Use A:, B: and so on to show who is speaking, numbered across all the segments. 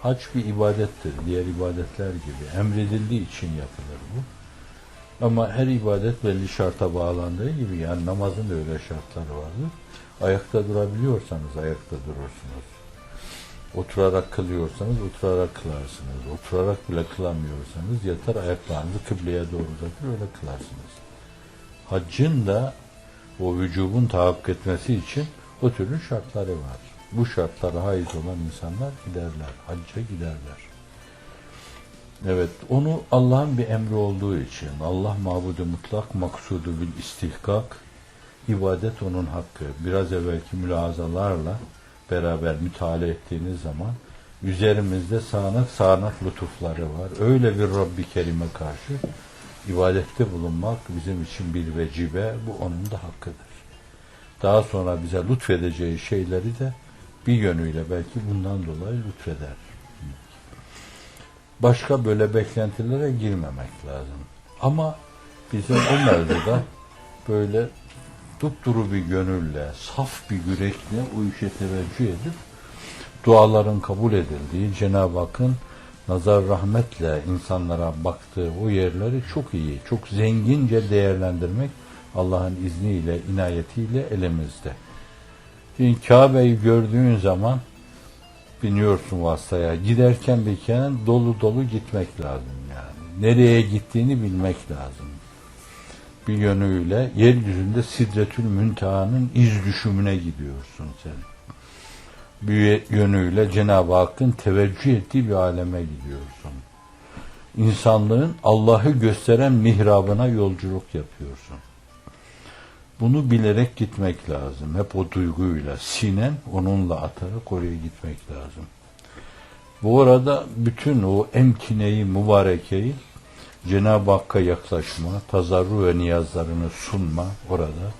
A: Hac bir ibadettir. Diğer ibadetler gibi. Emredildiği için yapılır bu. Ama her ibadet belli şarta bağlandığı gibi, yani namazın da öyle şartları vardır. Ayakta durabiliyorsanız ayakta durursunuz. Oturarak kılıyorsanız oturarak kılarsınız. Oturarak bile kılamıyorsanız yatar ayaklarınızı kıbleye doğru uzatır öyle kılarsınız. Haccın da o vücubun tahakkuk etmesi için o türlü şartları var. Bu şartlara haiz olan insanlar giderler, hacca giderler. Evet, onu Allah'ın bir emri olduğu için, Allah mabudu mutlak, maksudu bil istihkak, ibadet onun hakkı. Biraz evvelki mülahazalarla beraber müteala ettiğiniz zaman üzerimizde sağanak lütufları var. Öyle bir Rabbi Kerim'e karşı ibadette bulunmak bizim için bir vecibe, bu onun da hakkıdır. Daha sonra bize lütfedeceği şeyleri de bir yönüyle belki bundan dolayı lütfeder. Başka böyle beklentilere girmemek lazım. Ama bizim o mevzuda böyle dupduru bir gönülle, saf bir yürekle o işe teveccüh edip duaların kabul edildiği, Cenab-ı Hakk'ın nazar rahmetle insanlara baktığı o yerleri çok iyi, çok zengince değerlendirmek Allah'ın izniyle, inayetiyle elimizde. Şimdi Kabe'yi gördüğün zaman biniyorsun vasıtaya, giderken bir kere dolu dolu gitmek lazım yani. Nereye gittiğini bilmek lazım. Bir yönüyle yeryüzünde Sidretül Münteha'nın iz düşümüne gidiyorsun sen. Bir yönüyle Cenab-ı Hakk'ın teveccüh ettiği bir aleme gidiyorsun. İnsanlığın Allah'ı gösteren mihrabına yolculuk yapıyorsun. Bunu bilerek gitmek lazım. Hep o duyguyla, sinen onunla atarak oraya gitmek lazım. Bu arada bütün o emkineyi, mübarekeyi Cenab-ı Hakk'a yaklaşma, tazarru ve niyazlarını sunma orada.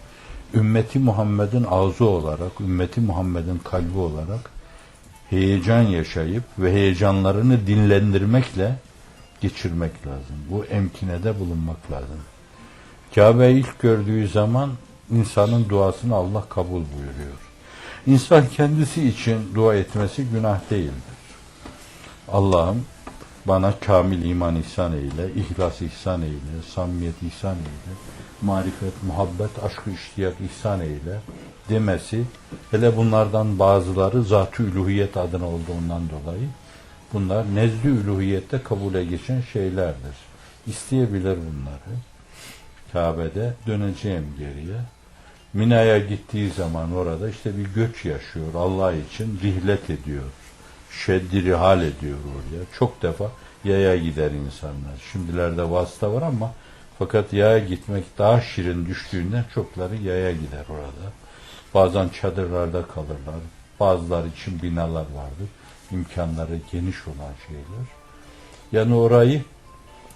A: Ümmeti Muhammed'in ağzı olarak, ümmeti Muhammed'in kalbi olarak heyecan yaşayıp ve heyecanlarını dinlendirmekle geçirmek lazım. Bu emkinede bulunmak lazım. Kabe'yi ilk gördüğü zaman insanın duasını Allah kabul buyuruyor. İnsan kendisi için dua etmesi günah değildir. Allah'ım bana kamil iman ihsan eyle, ihlas ihsan eyle, samimiyet ihsan eyle, marifet, muhabbet, aşk-ı iştiyak ihsan eyle demesi, hele bunlardan bazıları zat-ı üluhiyet adına olduğundan dolayı bunlar nezd-i üluhiyette kabule geçen şeylerdir. İsteyebilir bunları. Kabe'de döneceğim geriye. Mina'ya gittiği zaman orada işte bir göç yaşıyor. Allah için rihlet ediyor. Şeddi rihal ediyor oraya. Çok defa yaya gider insanlar. Şimdilerde vasıta var ama fakat yaya gitmek daha şirin düştüğünden çokları yaya gider orada. Bazen çadırlarda kalırlar. Bazıları için binalar vardır. İmkanları geniş olan şeyler. Yani orayı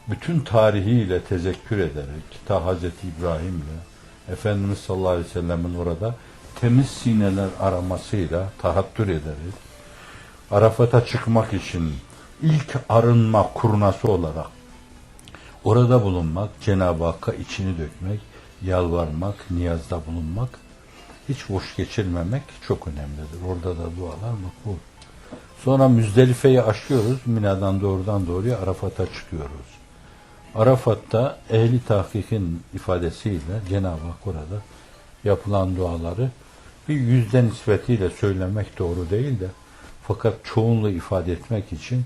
A: bütün tarihiyle tezekkür ederek, ta Hazreti İbrahim'le, Efendimiz sallallahu aleyhi ve sellem'in orada temiz sineler aramasıyla tahattür ederek, Arafat'a çıkmak için ilk arınma kurnası olarak orada bulunmak, Cenab-ı Hakk'a içini dökmek, yalvarmak, niyazda bulunmak, hiç boş geçirmemek çok önemlidir. Orada da dualar makbul. Sonra Müzdelife'yi aşıyoruz, Mina'dan doğrudan doğruya Arafat'a çıkıyoruz. Arafat'ta ehli tahkikin ifadesiyle Cenab-ı Hak orada yapılan duaları bir yüzde nispetiyle söylemek doğru değil de fakat çoğunluğu ifade etmek için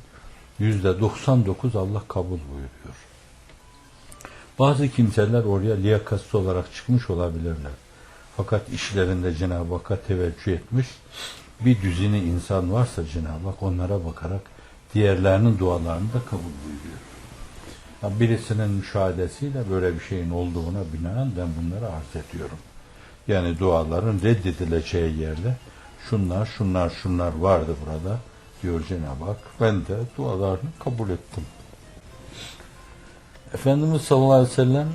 A: %99 Allah kabul buyuruyor. Bazı kimseler oraya liyakatsız olarak çıkmış olabilirler. Fakat işlerinde Cenab-ı Hakk'a teveccüh etmiş bir düzini insan varsa Cenab-ı Hak onlara bakarak diğerlerinin dualarını da kabul buyuruyor. Birisinin müşahedesiyle böyle bir şeyin olduğuna binaen ben bunları arz ediyorum. Yani duaların reddedileceği yerde şunlar vardı burada diyor Cenab-ı Hak. Ben de dualarını kabul ettim. Efendimiz sallallahu aleyhi ve sellem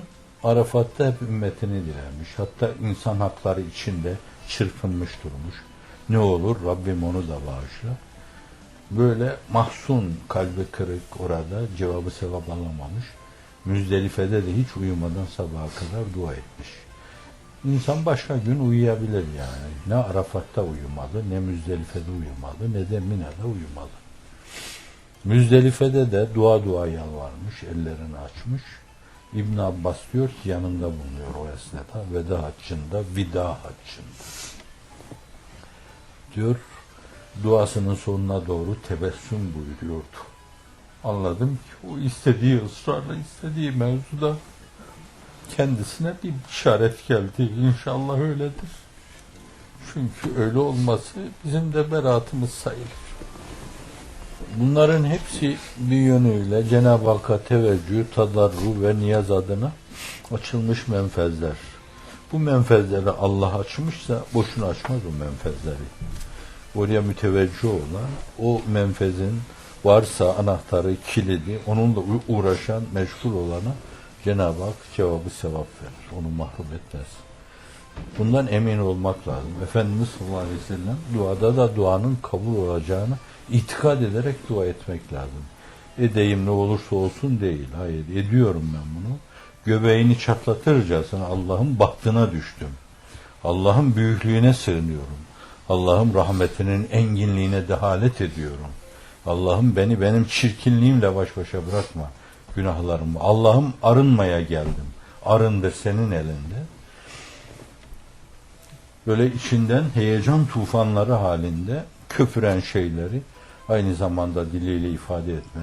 A: Arafat'ta hep ümmetini dilemiş. Hatta insan hakları içinde çırpınmış durmuş. Ne olur Rabbim onu da bağışla. Böyle mahzun, kalbi kırık orada cevabı sevap alamamış. Müzdelife'de de hiç uyumadan sabaha kadar dua etmiş. İnsan başka gün uyuyabilir yani. Ne Arafat'ta uyumalı, ne Müzdelife'de uyumalı, ne de Mina'da uyumalı. Müzdelife'de de dua yalvarmış, ellerini açmış. İbn Abbas diyor ki yanında bulunuyor o esnada, veda haccında, vida haccında. Diyor, duasının sonuna doğru tebessüm buyuruyordu. Anladım ki o istediği, ısrarla istediği mevzuda kendisine bir işaret geldi. İnşallah öyledir. Çünkü öyle olması bizim de beraatımız sayılır. Bunların hepsi bir yönüyle Cenab-ı Hakk'a teveccüh, tadarru ve niyaz adına açılmış menfezler. Bu menfezleri Allah açmışsa boşuna açmaz o menfezleri. Oraya müteveccih olan, o menfezin varsa anahtarı, kilidi, onunla uğraşan, meşgul olana Cenab-ı Hak cevabı sevap verir. Onu mahrum etmez. Bundan emin olmak lazım. Efendimiz sallallahu aleyhi ve sellem duada da duanın kabul olacağını itikad ederek dua etmek lazım. Edeyim ne olursa olsun değil. Hayır, ediyorum ben bunu. Göbeğini çatlatırcasına Allah'ın bahtına düştüm. Allah'ın büyüklüğüne sığınıyorum. Allah'ın rahmetinin enginliğine dehalet ediyorum. Allah'ım beni benim çirkinliğimle baş başa bırakma günahlarımı. Allah'ım arınmaya geldim. Arındır senin elinde. Böyle içinden heyecan tufanları halinde köpüren şeyleri aynı zamanda diliyle ifade etme,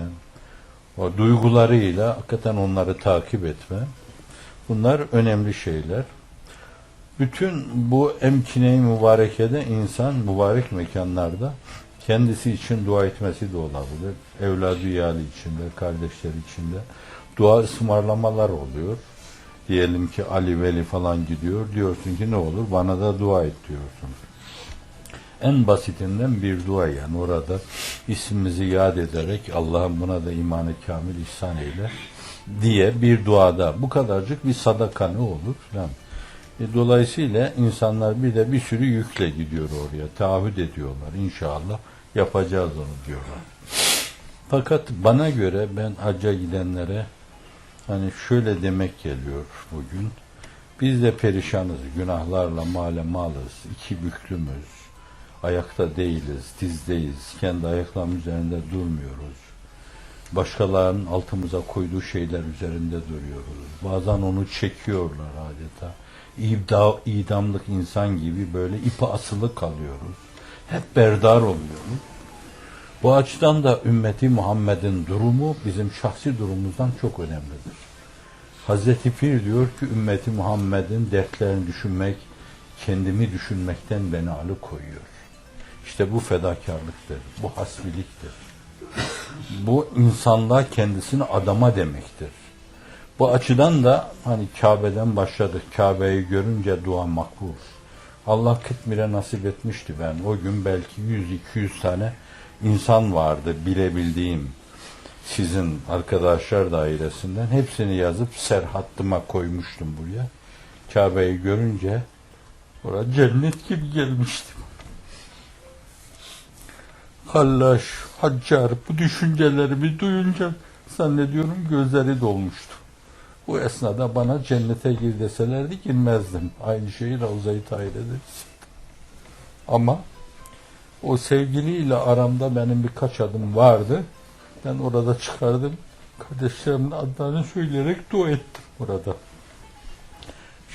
A: o duygularıyla hakikaten onları takip etme. Bunlar önemli şeyler. Bütün bu emkine-i mübarekede insan mübarek mekanlarda kendisi için dua etmesi de olabilir. Evladı yali içinde, kardeşleri içinde dua ısmarlamalar oluyor. Diyelim ki Ali Veli falan gidiyor. Diyorsun ki ne olur bana da dua et diyorsun. En basitinden bir dua yani orada ismimizi yad ederek Allah'ım buna da iman-ı kamil ihsan eyle diye bir duada bu kadarcık bir sadaka ne olur falan. Dolayısıyla insanlar bir de bir sürü yükle gidiyor oraya. Taahhüt ediyorlar. İnşallah yapacağız onu diyorlar. Fakat bana göre ben hacca gidenlere hani şöyle demek geliyor bugün. Biz de perişanız. Günahlarla malız. İki büklümüz. Ayakta değiliz. Dizdeyiz. Kendi ayaklarımız üzerinde durmuyoruz. Başkalarının altımıza koyduğu şeyler üzerinde duruyoruz. Bazen onu çekiyorlar adeta. İdamlık insan gibi böyle ipe asılı kalıyoruz. Hep berdar oluyoruz. Bu açıdan da ümmeti Muhammed'in durumu bizim şahsi durumumuzdan çok önemlidir. Hazreti Pir diyor ki ümmeti Muhammed'in dertlerini düşünmek, kendimi düşünmekten beni alıkoyuyor. İşte bu fedakarlıktır, bu hasbiliktir. Bu insanlığa kendisini adama demektir. Bu açıdan da hani Kabe'den başladık. Kabe'yi görünce dua makbul. Allah kıtmire nasip etmişti ben. O gün belki 100-200 tane insan vardı bilebildiğim sizin arkadaşlar dairesinden. Hepsini yazıp serhattıma koymuştum buraya. Kabe'yi görünce orada cennet gibi gelmiştim. Hallaş, Haccar bu düşüncelerimi duyunca zannediyorum gözleri dolmuştu. Bu esnada bana cennete gir deselerdi girmezdim. Aynı şeyi Ravza-i Tahire'de diyecektim. Ama o sevgiliyle aramda benim birkaç adım vardı. Ben orada çıkardım. Kardeşlerimin adlarını söyleyerek dua ettim orada.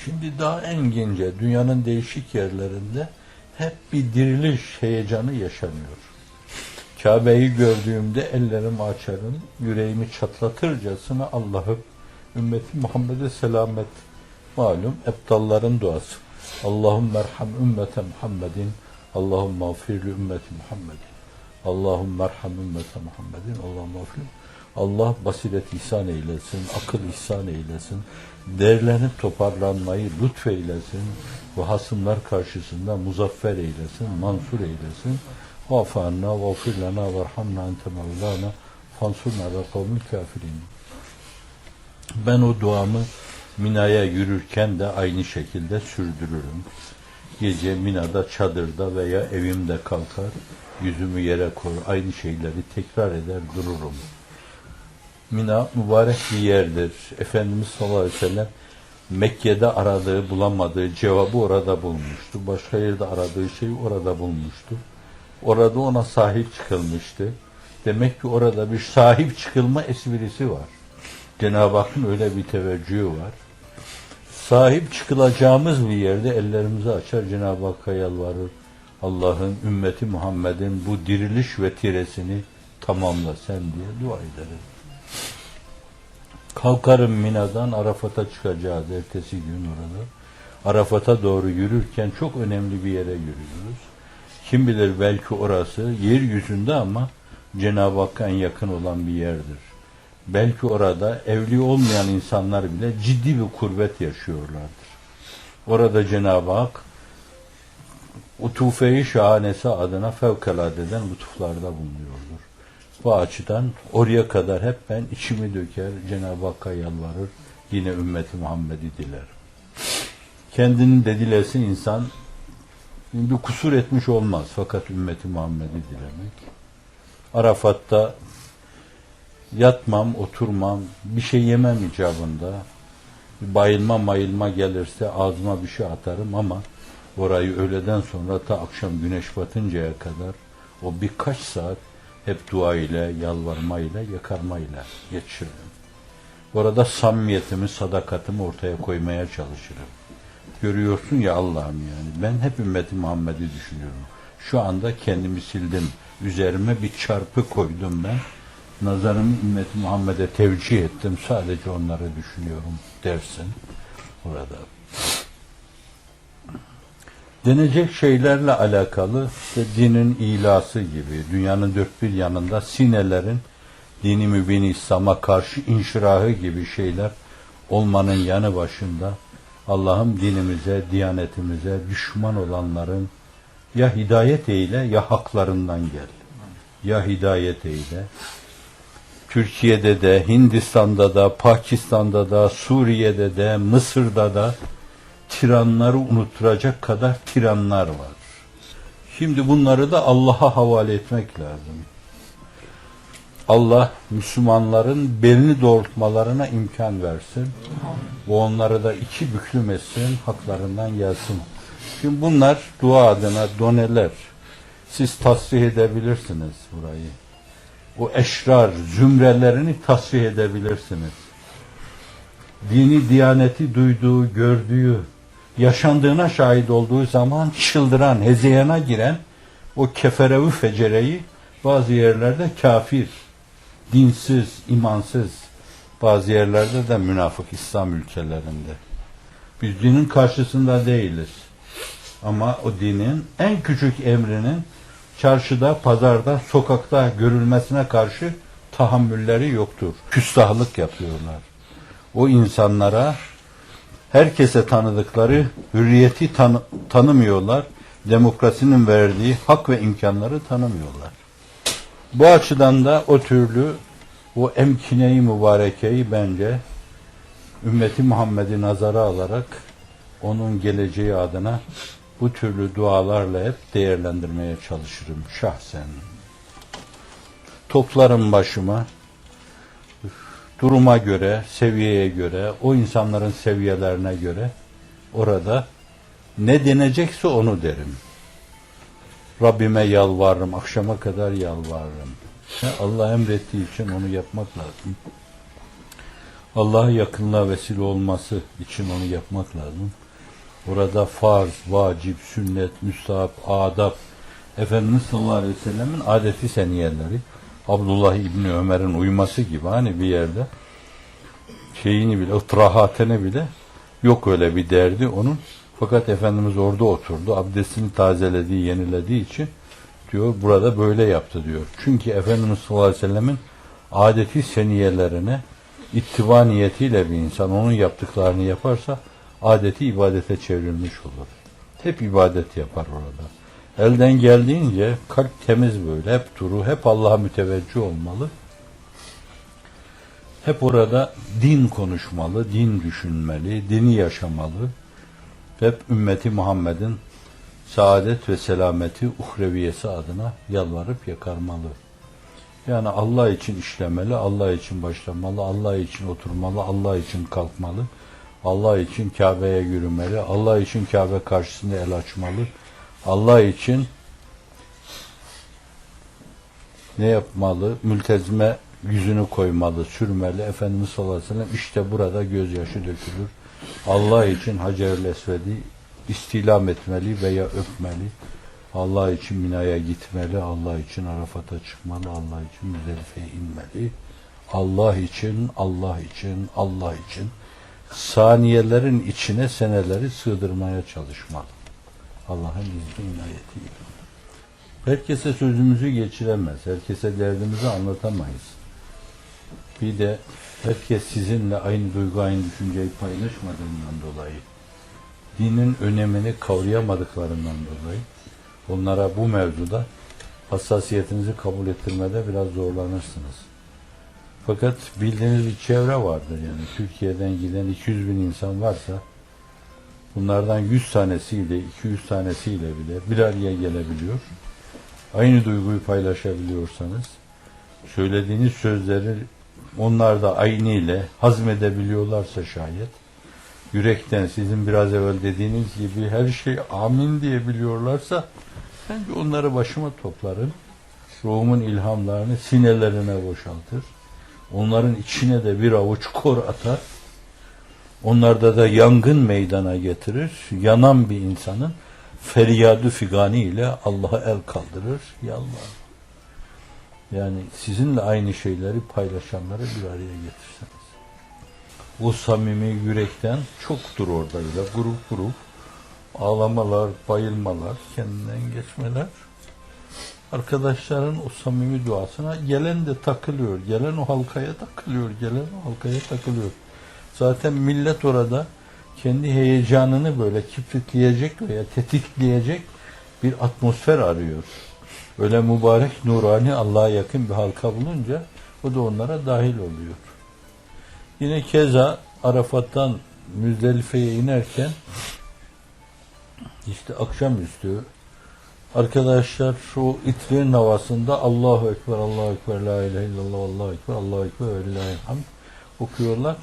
A: Şimdi daha engince dünyanın değişik yerlerinde hep bir diriliş heyecanı yaşanıyor. Kabe'yi gördüğümde ellerimi açarım, yüreğimi çatlatırcasına Allah'ım ümmeti Muhammed'e selamet. Malum ebtalların duası. Allahümme erham ümmete Muhammedin. Allahümme afirli ümmeti Muhammedin. Allahümme erham ümmete Muhammedin. Allahümme afirli. Allah basiret ihsan eylesin, akıl ihsan eylesin, değerlenip toparlanmayı lütfeylesin ve hasımlar karşısında muzaffer eylesin, mansur eylesin. Vafanna, vafirlana, varhamna, ente mevlana, fansurna ve kavmil kafirin. Ben o duamı Mina'ya yürürken de aynı şekilde sürdürürüm. Gece Mina'da, çadırda veya evimde kalkar, yüzümü yere koyar, aynı şeyleri tekrar eder dururum. Mina mübarek bir yerdir. Efendimiz sallallahu aleyhi ve sellem Mekke'de aradığı, bulamadığı cevabı orada bulmuştu. Başka yerde aradığı şeyi orada bulmuştu. Orada ona sahip çıkılmıştı. Demek ki orada bir sahip çıkılma esprisi var. Cenab-ı Hakk'ın öyle bir teveccühü var. Sahip çıkılacağımız bir yerde ellerimizi açar, Cenab-ı Hakk'a yalvarır. Allah'ın, ümmeti Muhammed'in bu diriliş ve tiresini tamamla sen diye dua ederiz. Kalkarım Mina'dan, Arafat'a çıkacağız ertesi gün orada. Arafat'a doğru yürürken çok önemli bir yere yürüyoruz. Kim bilir belki orası yeryüzünde ama Cenab-ı Hakk'a en yakın olan bir yerdir. Belki orada evli olmayan insanlar bile ciddi bir kurbet yaşıyorlardır. Orada Cenab-ı Hak Utufe-i Şahanesi adına fevkaladeden lütuflarda bulunuyordur. Bu açıdan oraya kadar hep ben içimi döker, Cenab-ı Hakk'a yalvarır, yine ümmeti Muhammed'i dilerim. Kendinin de dilesin insan bir kusur etmiş olmaz. Fakat ümmeti Muhammed'i dilemek. Arafat'ta yatmam, oturmam, bir şey yemem icabında. Bayılma mayılma gelirse ağzıma bir şey atarım ama orayı öğleden sonra ta akşam güneş batıncaya kadar o birkaç saat hep dua ile, yalvarma ile, yakarma ile geçiririm. Orada samimiyetimi, sadakatimi ortaya koymaya çalışırım. Görüyorsun ya Allah'ım yani. Ben hep ümmeti Muhammed'i düşünüyorum. Şu anda kendimi sildim. Üzerime bir çarpı koydum ben. Nazarımı ümmeti Muhammed'e tevcih ettim. Sadece onları düşünüyorum dersin. Orada. Denecek şeylerle alakalı işte dinin ilası gibi, dünyanın dört bir yanında sinelerin dini mübin İslam'a karşı inşirahı gibi şeyler olmanın yanı başında Allah'ım dinimize, diyanetimize düşman olanların ya hidayet eyle ya haklarından gel. Ya hidayet eyle. Türkiye'de de, Hindistan'da da, Pakistan'da da, Suriye'de de, Mısır'da da tiranları unutturacak kadar tiranlar var. Şimdi bunları da Allah'a havale etmek lazım. Allah Müslümanların belini doğrultmalarına imkan versin. Bu onları da iki büklüm etsin, haklarından gelsin. Şimdi bunlar dua adına doneler. Siz tasrih edebilirsiniz burayı. O eşrar zümrelerini tasrih edebilirsiniz. Dini, diyaneti duyduğu, gördüğü, yaşandığına şahit olduğu zaman çıldıran, hezeyana giren o keferevi fecereyi bazı yerlerde kafir, dinsiz, imansız, bazı yerlerde de münafık İslam ülkelerinde. Biz dinin karşısında değiliz. Ama o dinin en küçük emrinin çarşıda, pazarda, sokakta görülmesine karşı tahammülleri yoktur. Küstahlık yapıyorlar. O insanlara herkese tanıdıkları hürriyeti tanımıyorlar. Demokrasinin verdiği hak ve imkanları tanımıyorlar. Bu açıdan da o türlü o emkine-i mübarekeyi bence ümmeti Muhammed'i nazara alarak onun geleceği adına bu türlü dualarla hep değerlendirmeye çalışırım şahsen. Toplarım başıma, duruma göre, seviyeye göre, o insanların seviyelerine göre orada ne denecekse onu derim. Rabbime yalvarırım, akşama kadar yalvarırım. Allah emrettiği için onu yapmak lazım. Allah'a yakınlığa vesile olması için onu yapmak lazım. Orada farz, vacip, sünnet, müstahap, adab, Efendimiz sallallahu aleyhi ve sellemin adeti seniyeleri, Abdullah İbni Ömer'in uyması gibi hani bir yerde şeyini bile, ıtrahatını bile yok öyle bir derdi onun. Fakat Efendimiz orada oturdu. Abdestini tazelediği, yenilediği için diyor burada böyle yaptı diyor. Çünkü Efendimiz sallallahu aleyhi ve sellemin adeti seniyelerine ittiba niyetiyle bir insan onun yaptıklarını yaparsa adeti ibadete çevrilmiş olur. Hep ibadet yapar orada. Elden geldiğince kalp temiz böyle, hep duru, hep Allah'a müteveccih olmalı. Hep orada din konuşmalı, din düşünmeli, dini yaşamalı. Hep ümmeti Muhammed'in saadet ve selameti uhreviyesi adına yalvarıp yakarmalı. Yani Allah için işlemeli, Allah için başlamalı, Allah için oturmalı, Allah için kalkmalı, Allah için Kabe'ye yürümeli, Allah için Kabe karşısında el açmalı, Allah için ne yapmalı? Mültezime yüzünü koymalı, sürmeli. Efendimiz sallallahu aleyhi ve sellem işte burada gözyaşı dökülür. Allah için Hacer-ül Esved'i istilam etmeli veya öpmeli. Allah için Mina'ya gitmeli, Allah için Arafat'a çıkmalı, Allah için Müzdelife'ye inmeli. Allah için, Allah için, Allah için saniyelerin içine seneleri sığdırmaya çalışmalı. Allah'ın izni inayetiyle. Herkese sözümüzü geçiremez, herkese derdimizi anlatamayız. Bir de herkes sizinle aynı duygu, aynı düşünceyi paylaşmadığından dolayı, dinin önemini kavrayamadıklarından dolayı, onlara bu mevzuda hassasiyetinizi kabul ettirmede biraz zorlanırsınız. Fakat bildiğiniz bir çevre vardır. Yani Türkiye'den giden 200 bin insan varsa bunlardan 100 tanesiyle, 200 tanesiyle bile bir araya gelebiliyor. Aynı duyguyu paylaşabiliyorsanız, söylediğiniz sözleri onlar da aynı ile hazmedebiliyorlarsa şayet, yürekten sizin biraz evvel dediğiniz gibi her şey amin diyebiliyorlarsa, ben onları başıma toplarım, ruhumun ilhamlarını sinelerine boşaltır, onların içine de bir avuç kor atar, onlarda da yangın meydana getirir, yanan bir insanın feryadı figani ile Allah'a el kaldırır, yalvarır. Yani sizinle aynı şeyleri paylaşanları bir araya getirseniz. O samimi yürekten çoktur orada bile, grup grup ağlamalar, bayılmalar, kendinden geçmeler. Arkadaşların o samimi duasına gelen de takılıyor, gelen o halkaya takılıyor, gelen o halkaya takılıyor. Zaten millet orada kendi heyecanını böyle kibritleyecek veya tetikleyecek bir atmosfer arıyor. Öyle mübarek, nurani, Allah'a yakın bir halka bulunca o da onlara dahil oluyor. Yine keza Arafat'tan Müzdelife'ye inerken işte akşamüstü arkadaşlar şu itrin havasında Allahu Ekber, Allahu Ekber, La ilahe illallah, Allahu Ekber, Allahu Ekber ve lillahi'l hamd okuyorlar.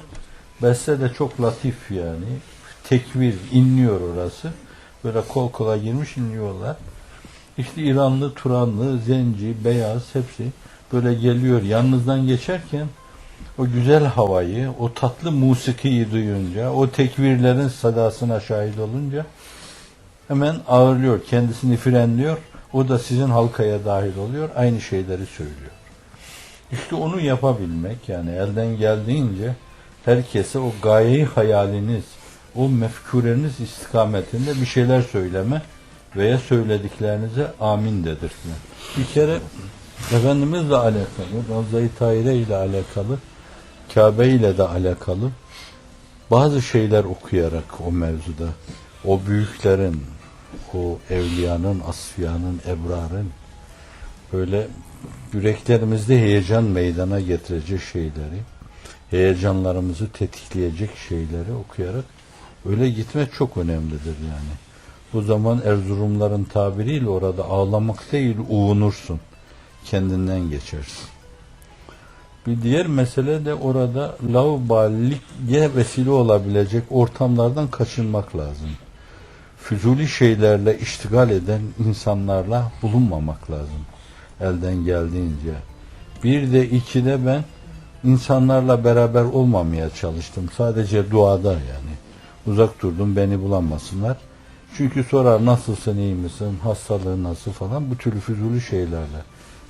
A: Beste de çok latif yani. Tekvir inliyor orası. Böyle kol kola girmiş inliyorlar. İşte İranlı, Turanlı, Zenci, Beyaz hepsi böyle geliyor. Yanınızdan geçerken o güzel havayı, o tatlı musikiyi duyunca, o tekvirlerin sadasına şahit olunca hemen ağırlıyor, kendisini frenliyor. O da sizin halkaya dahil oluyor, aynı şeyleri söylüyor. İşte onu yapabilmek, yani elden geldiğince herkese o gayeyi hayaliniz, o mefkureniz istikametinde bir şeyler söyleme veya söylediklerinize amin dedirtme. Bir kere Efendimizle alakalı, Ravza-i Tahire ile alakalı, Kabe ile de alakalı bazı şeyler okuyarak o mevzuda, o büyüklerin, o evliyanın, asfiyanın, ebrarın böyle yüreklerimizde heyecan meydana getirecek şeyleri, heyecanlarımızı tetikleyecek şeyleri okuyarak öyle gitmek çok önemlidir yani. Bu zaman Erzurumların tabiriyle orada ağlamak değil, uğunursun. Kendinden geçersin. Bir diğer mesele de orada laubaliye vesile olabilecek ortamlardan kaçınmak lazım. Füzuli şeylerle iştigal eden insanlarla bulunmamak lazım. Elden geldiğince. Bir de ikide ben insanlarla beraber olmamaya çalıştım. Sadece duada yani. Uzak durdum, beni bulamasınlar. Çünkü sorar nasılsın, iyi misin, hastalığın nasıl falan, bu türlü füzuli şeylerle.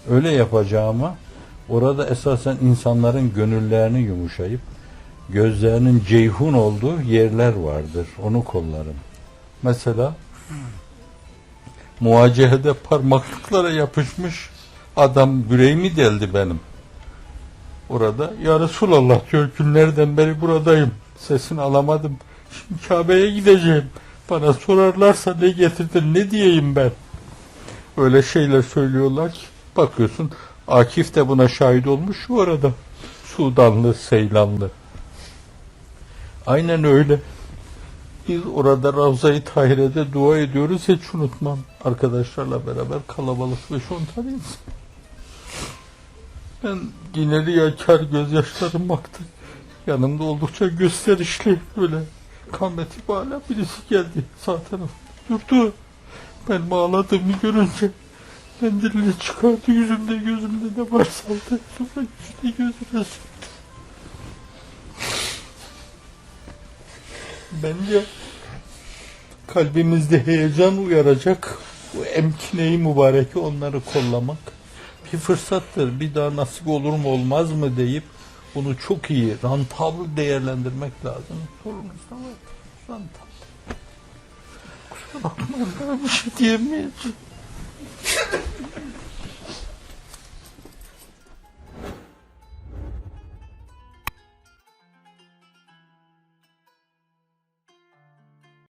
A: Öyle yapacağıma orada esasen insanların gönüllerini yumuşayıp gözlerinin ceyhun olduğu yerler vardır. Onu kollarım. Mesela muvacehede parmaklıklara yapışmış adam yüreğimi deldi benim. Orada ya Resulallah diyor, günlerden beri buradayım. Sesini alamadım. Şimdi Kabe'ye gideceğim. Bana sorarlarsa ne getirdin, ne diyeyim ben? Öyle şeyler söylüyorlar ki bakıyorsun Akif de buna şahit olmuş bu arada. Sudanlı, Seylanlı. Aynen öyle. Biz orada Ravza-i Tahire'de dua ediyoruz, hiç unutmam. Arkadaşlarla beraber kalabalık 5-10 tane insan. Ben yineli yakar gözyaşlarım baktı. Yanımda oldukça gösterişli böyle kameti bağla birisi geldi sağ taraf. Durdu. Ben ağladığımı görünce Mendille çıkardı, yüzümde gözümde ne var saldı. Sonra yüzüne gözüne sıktı. Bence kalbimizde heyecan uyaracak bu emkineyi mübareki onları kollamak bir fırsattır. Bir daha nasip olur mu olmaz mı deyip bunu çok iyi, rantable değerlendirmek lazım. Sorunuz da var. Rantable. Kusura bakmayın, daha bir şey diyemeyeceğim.